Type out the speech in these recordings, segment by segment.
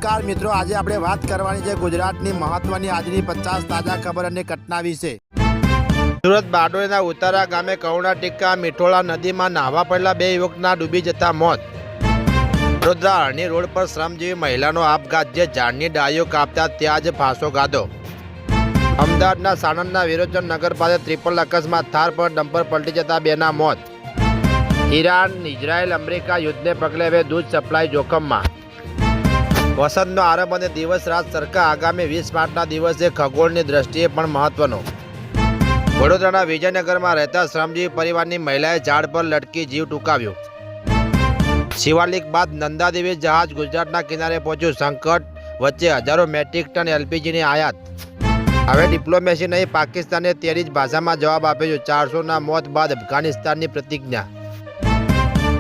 નમસ્કાર મિત્રો, આજે આપણે વાત કરવાની છે ગુજરાતની મહત્વની આજની 50 તાજા ખબર અને ઘટના વિશે। સુરત બારડોલીના ઉતારા ગામે કરુણા ટીકા મીઠોળા નદીમાં નાહવા પડેલા 2 યુવકના ડૂબી જતા મોત। વડોદરા અરણી રોડ પર શ્રમજીવી મહિલાનો આપઘાત, જે ઝાડની ડાળીઓ કાપતા ત્યાં જ ફાંસો ખાધો। અમદાવાદના સાણંદના વિરોચન નગર પાસે ત્રિપલ અકસ્માત, થાર પર ડમ્પર પલટી જતા 2ના મોત। ઈરાન ઇઝરાયલ અમેરિકા યુદ્ધને પગલે હવે દૂધ સપ્લાય જોખમમાં। વસંતનો આરંભ અને દિવસ રાત સરખા, આગામી 20 માર્ચના દિવસે ખગોળની દ્રષ્ટિએ પણ મહત્વનો। વડોદરાના વિજયનગરમાં રહેતા શ્રમજીવી પરિવારની મહિલાએ ઝાડ પર લટકી જીવ ટૂંકાવ્યો। શિવાલિક બાદ નંદાદેવી જહાજ ગુજરાતના કિનારે પહોંચ્યું, સંકટ વચ્ચે હજારો મેટ્રિક ટન એલપીજીની આયાત। હવે ડિપ્લોમેસી નહીં, પાકિસ્તાને તેરી જ ભાષામાં જવાબ આપ્યો છે। 400ના મોત બાદ અફઘાનિસ્તાનની પ્રતિજ્ઞા।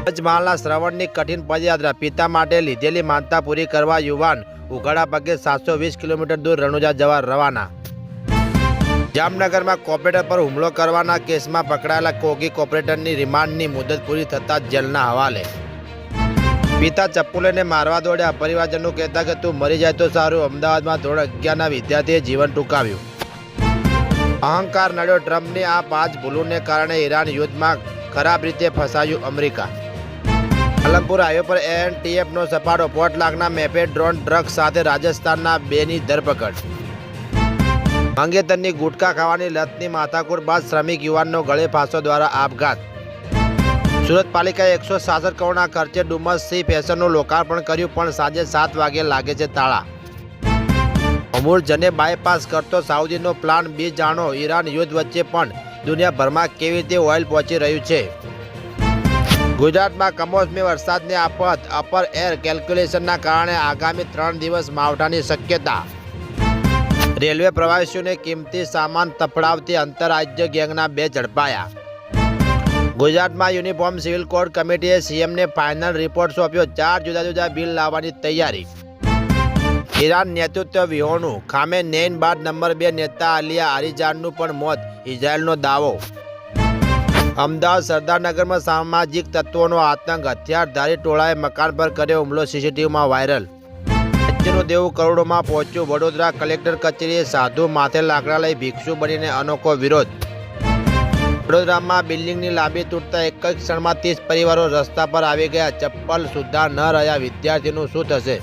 પંચમહાલના શ્રવણની કઠિન પદયાત્રા, પિતા માટે લીધેલી માનતા પૂરી કરવા યુવાન ઉઘાડા પગે 720 કિલોમીટર દૂર રણુજા જવા રવાના। જામનગરમાં કોર્પોરેટર પર હુમલો કરવાના કેસમાં પકડાયેલા કોગી કોર્પોરેટરની રિમાન્ડની મુદત પૂરી થતાં જેલના હવાલે। પિતા ચપ્પુ લઈને મારવા દોડ્યા, પરિવારજનો કહેતા કે તું મરી જાય તો સારું। અમદાવાદમાં ધોરણ 11ના વિદ્યાર્થીએ જીવન ટૂંકાવ્યું। અહંકાર નડ્યો ટ્રમ્પની આ 5 ભૂલોને કારણે ઈરાન યુદ્ધમાં ખરાબ રીતે ફસાયું અમેરિકા। પાલનપુર હાઈવે પર એનટીએફનો સપાટો, 5 લાખના મેપે ડ્રોન ટ્રક સાથે રાજસ્થાનના 2ની ધરપકડ। મંગેતરની ગુટખા ખાવાની લતની માથાકૂટ બાદ શ્રમિક યુવાનનો ગળે ફાંસો દ્વારા આપઘાત। સુરત પાલિકાએ 166 કરોડના ખર્ચે ડુમસ સી ફેશનનું લોકાર્પણ કર્યું, પણ સાંજે 7 વાગે લાગે છે તાળા। અમૂર્જને બાયપાસ કરતો સાઉદીનો પ્લાન બી જાણો। ઈરાન યુદ્ધ વચ્ચે પણ દુનિયાભરમાં કેવી રીતે ઓઇલ પહોંચી રહ્યું છે। ગુજરાતમાં કમોસમી વરસાદની આફત, અપર એર કેલ્ક્યુલેશનના કારણે આગામી 3 દિવસ માવઠાની શક્યતા। રેલવે પ્રવાસીઓને કિંમતી સામાન તફડાવતી આંતરરાજ્ય ગેંગના 2 ઝડપાયા। ગુજરાતમાં યુનિફોર્મ સિવિલ કોડ કમિટીએ સીએમને ફાઇનલ રિપોર્ટ સોંપ્યો, 4 જુદા જુદા બિલ લાવવાની તૈયારી। ઈરાન નેતૃત્વ વિહોણું, ખામેનેઈ બાદ નંબર 2 નેતા આલિયા આરીજાનનું પણ મોત, ઇઝરાયલનો દાવો। અમદાવાદ સરદારનગરમાં સામાજિક તત્વોનો આતંક, હથિયારધારી ટોળાએ મકાન પર કર્યો હુમલો, સીસીટીવીમાં વાયરલ। રાજ્યનું દેવું કરોડોમાં પહોંચ્યું, વડોદરા કલેક્ટર કચેરીએ સાધુ માથે લાકડા લઈ ભિક્ષુ બનીને અનોખો વિરોધ। વડોદરામાં બિલ્ડિંગની લાંબી તૂટતા એક જ ક્ષણમાં 30 પરિવારો રસ્તા પર આવી ગયા, ચપ્પલ સુદ્ધા ન રહ્યા, વિદ્યાર્થીનું શું થશે?